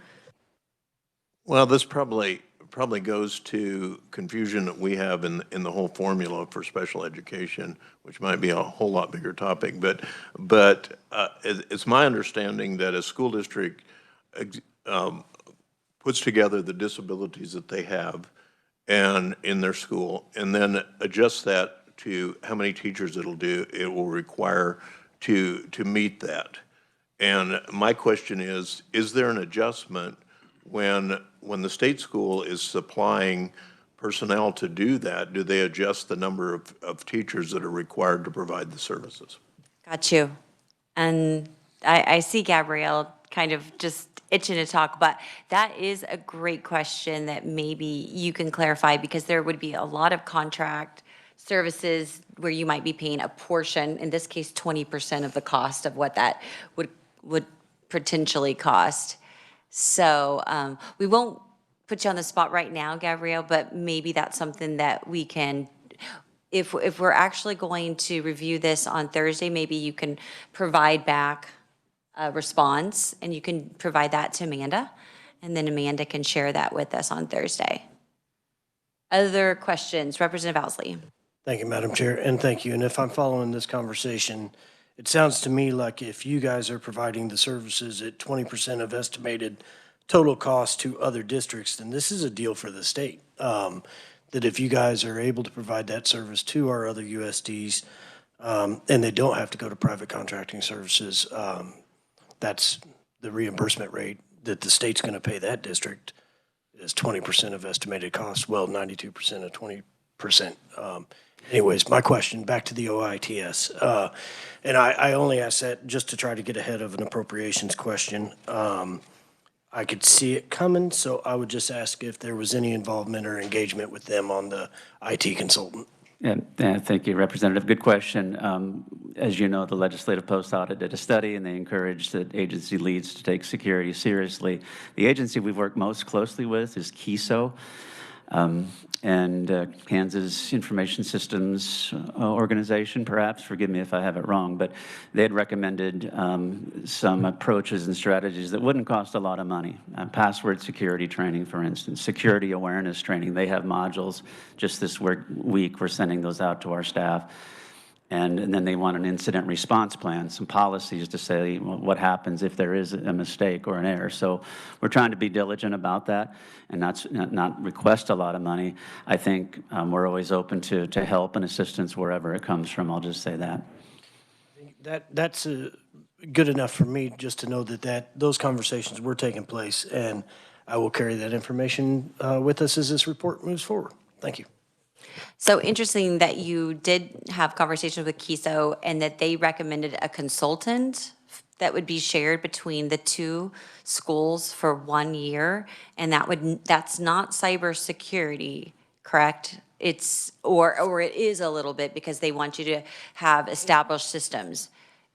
Speaker 6: Well, this probably goes to confusion that we have in the whole formula for special education, which might be a whole lot bigger topic. But it's my understanding that a school district puts together the disabilities that they have and in their school, and then adjusts that to how many teachers it will require to meet that. And my question is there an adjustment when the state school is supplying personnel to do that? Do they adjust the number of teachers that are required to provide the services?
Speaker 1: Got you. And I see Gabrielle kind of just itching to talk, but that is a great question that maybe you can clarify, because there would be a lot of contract services where you might be paying a portion, in this case 20% of the cost of what that would potentially cost. So we won't put you on the spot right now, Gabrielle, but maybe that's something that we can, if we're actually going to review this on Thursday, maybe you can provide back a response, and you can provide that to Amanda, and then Amanda can share that with us on Thursday. Other questions? Representative Owsley.
Speaker 7: Thank you, Madam Chair, and thank you. And if I'm following this conversation, it sounds to me like if you guys are providing the services at 20% of estimated total cost to other districts, then this is a deal for the state. That if you guys are able to provide that service to our other USDs, and they don't have to go to private contracting services, that's the reimbursement rate that the state's going to pay that district is 20% of estimated cost. Well, 92% of 20%. Anyways, my question, back to the OITS. And I only asked that just to try to get ahead of an appropriations question. I could see it coming, so I would just ask if there was any involvement or engagement with them on the IT consultant.
Speaker 8: Yeah, thank you, Representative. Good question. As you know, the Legislative Post Audit did a study, and they encouraged the agency leads to take security seriously. The agency we've worked most closely with is KSO, and Kansas Information Systems Organization, perhaps. Forgive me if I have it wrong, but they had recommended some approaches and strategies that wouldn't cost a lot of money. Password security training, for instance, security awareness training. They have modules. Just this week, we're sending those out to our staff. And then they want an incident response plan, some policies to say what happens if there is a mistake or an error. So we're trying to be diligent about that and not request a lot of money. I think we're always open to help and assistance wherever it comes from. I'll just say that.
Speaker 7: That's good enough for me just to know that those conversations were taking place, and I will carry that information with us as this report moves forward. Thank you.
Speaker 1: So interesting that you did have conversations with KSO and that they recommended a consultant that would be shared between the two schools for 1 year, and that's not cybersecurity, correct? It's or it is a little bit because they want you to have established systems.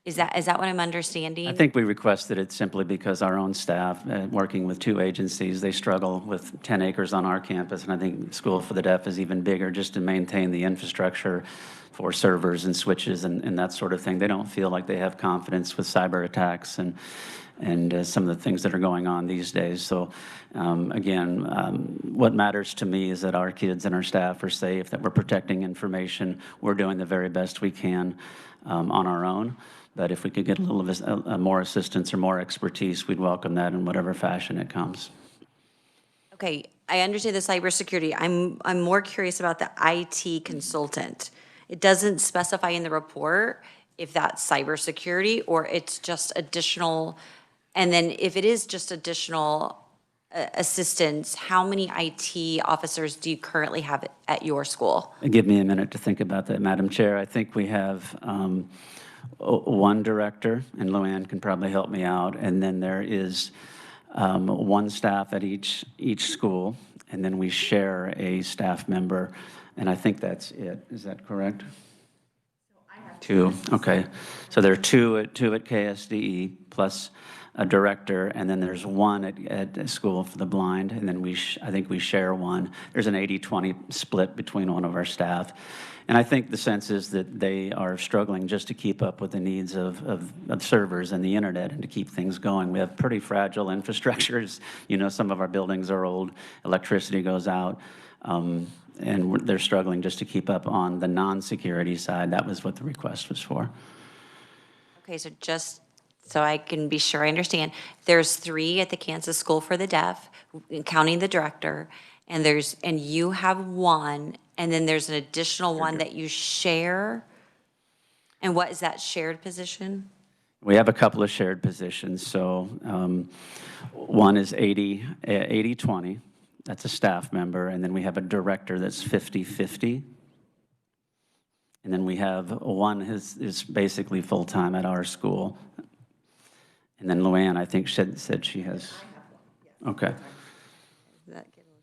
Speaker 1: Is that what I'm understanding?
Speaker 8: I think we requested it simply because our own staff, working with two agencies, they struggle with 10 acres on our campus, and I think School for the Deaf is even bigger just to maintain the infrastructure for servers and switches and that sort of thing. They don't feel like they have confidence with cyber attacks and some of the things that are going on these days. So again, what matters to me is that our kids and our staff are safe, that we're protecting information. We're doing the very best we can on our own. But if we could get a little more assistance or more expertise, we'd welcome that in whatever fashion it comes.
Speaker 1: Okay, I understand the cybersecurity. I'm more curious about the IT consultant. It doesn't specify in the report if that's cybersecurity or it's just additional. And then if it is just additional assistance, how many IT officers do you currently have at your school?
Speaker 8: Give me a minute to think about that, Madam Chair. I think we have one director, and Luann can probably help me out, and then there is one staff at each school, and then we share a staff member, and I think that's it. Is that correct? Two. Okay. So there are two at KSDE plus a director, and then there's one at School for the Blind, and then I think we share one. There's an 80-20 split between one of our staff. And I think the sense is that they are struggling just to keep up with the needs of servers and the internet and to keep things going. We have pretty fragile infrastructures. You know, some of our buildings are old, electricity goes out, and they're struggling just to keep up on the non-security side. That was what the request was for.
Speaker 1: Okay, so just so I can be sure I understand, there's 3 at the Kansas School for the Deaf, counting the director, and you have 1, and then there's an additional one that you share. And what is that shared position?
Speaker 8: We have a couple of shared positions. So one is 80-20. That's a staff member. And then we have a director that's 50-50. And then we have one is basically full-time at our school. And then Luann, I think, said she has. Okay.
Speaker 1: Does that get a little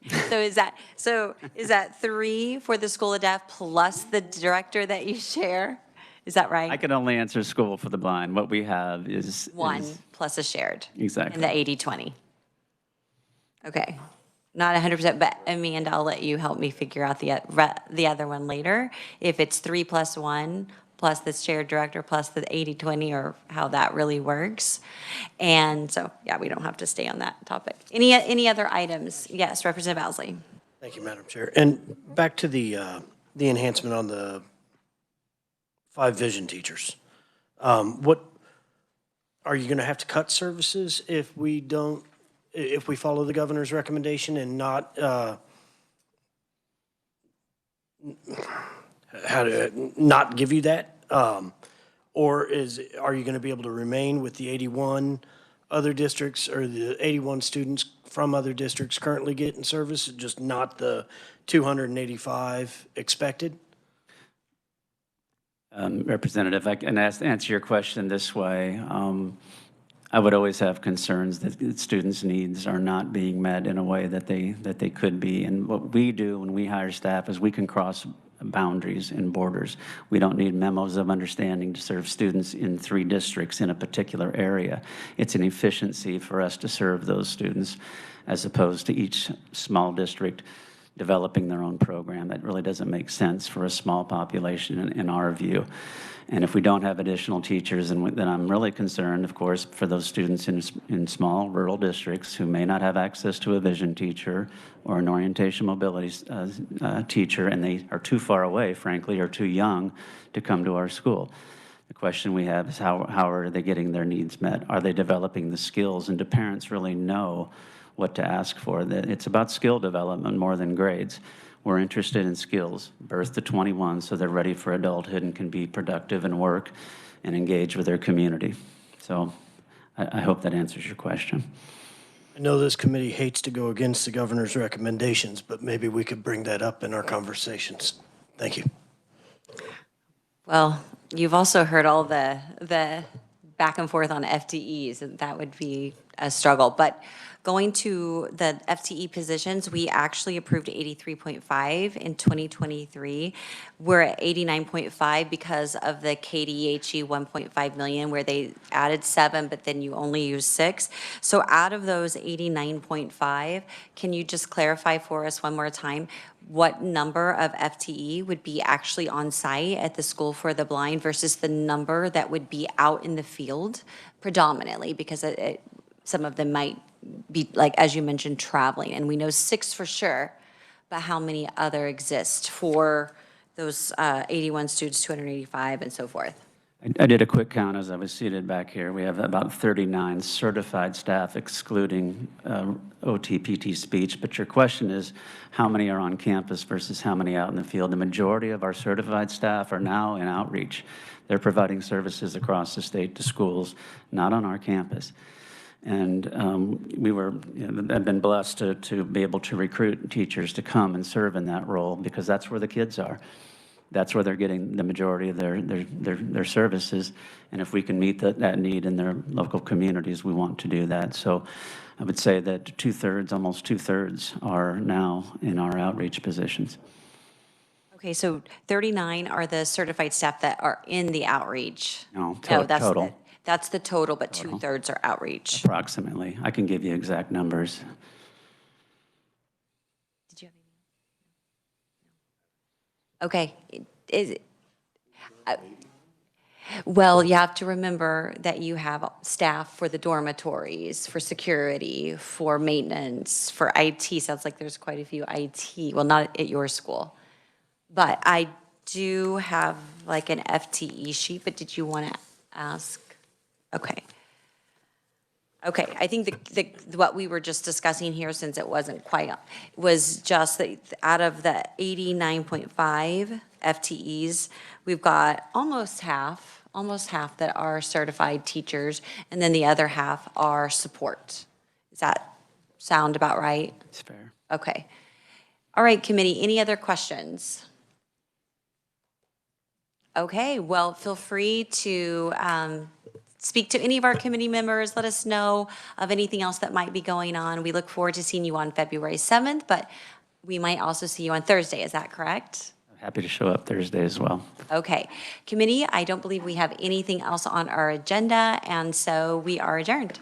Speaker 1: confusing? Is that 3? So is that 3 for the School of Deaf plus the director that you share? Is that right?
Speaker 8: I can only answer School for the Blind. What we have is.
Speaker 1: One
Speaker 8: is-
Speaker 1: plus a shared.
Speaker 8: Exactly.
Speaker 1: In the 80-20. Okay. Not 100%, but Amanda, I'll let you help me figure out the other one later. If it's 3 plus 1 plus the shared director plus the 80-20, or how that really works. And so, yeah, we don't have to stay on that topic. Any other items? Yes, Representative Owsley.
Speaker 7: Thank you, Madam Chair. And back to the enhancement on the 5 vision teachers. What, are you going to have to cut services if we follow the governor's recommendation and not, not give you that? Or are you going to be able to remain with the 81 other districts, or the 81 students from other districts currently getting service, just not the 285 expected?
Speaker 8: Representative, I can answer your question this way. I would always have concerns that students' needs are not being met in a way that they could be. And what we do when we hire staff is we can cross boundaries and borders. We don't need memos of understanding to serve students in 3 districts in a particular area. It's an efficiency for us to serve those students as opposed to each small district developing their own program. That really doesn't make sense for a small population in our view. And if we don't have additional teachers, then I'm really concerned, of course, for those students in small rural districts who may not have access to a vision teacher or an orientation mobility teacher, and they are too far away, frankly, or too young to come to our school. The question we have is how are they getting their needs met? Are they developing the skills? And do parents really know what to ask for? It's about skill development more than grades. We're interested in skills, birth to 21, so they're ready for adulthood and can be productive and work and engage with their community. So I hope that answers your question.
Speaker 7: I know this committee hates to go against the governor's recommendations, but maybe we could bring that up in our conversations. Thank you.
Speaker 1: Well, you've also heard all the back and forth on FTEs, and that would be a struggle. But going to the FTE positions, we actually approved 83.5 in 2023. We're at 89.5 because of the KDHE 1.5 million, where they added 7, but then you only use 6. So out of those 89.5, can you just clarify for us one more time what number of FTE would be actually on site at the School for the Blind versus the number that would be out in the field predominantly? Because some of them might be, like, as you mentioned, traveling. And we know 6 for sure, but how many other exist for those 81 students, 285, and so forth?
Speaker 8: I did a quick count as I was seated back here. We have about 39 certified staff, excluding OT, PT, speech. But your question is, how many are on campus versus how many out in the field? The majority of our certified staff are now in outreach. They're providing services across the state to schools, not on our campus. And I've been blessed to be able to recruit teachers to come and serve in that role, because that's where the kids are. That's where they're getting the majority of their services. And if we can meet that need in their local communities, we want to do that. So I would say that almost two-thirds are now in our outreach positions.
Speaker 1: Okay, so 39 are the certified staff that are in the outreach?
Speaker 8: No,
Speaker 1: that's
Speaker 8: total.
Speaker 1: That's the total, but 2/3 are outreach.
Speaker 8: Approximately. I can give you exact numbers.
Speaker 1: Did you have any? Okay. Well, you have to remember that you have staff for the dormitories, for security, for maintenance, for IT. Sounds like there's quite a few IT. Well, not at your school. But I do have like an FTE sheet, but did you want to ask? Okay. Okay, I think what we were just discussing here, since it wasn't quite, was just that out of the 89.5 FTEs, we've got almost half that are certified teachers, and then the other half are support. Does that sound about right?
Speaker 8: It's fair.
Speaker 1: Okay. All right, committee, any other questions? Okay, well, feel free to speak to any of our committee members. Let us know of anything else that might be going on. We look forward to seeing you on February 7th, but we might also see you on Thursday. Is that correct?
Speaker 8: Happy to show up Thursday as well.
Speaker 1: Okay. Committee, I don't believe we have anything else on our agenda, and so we are adjourned.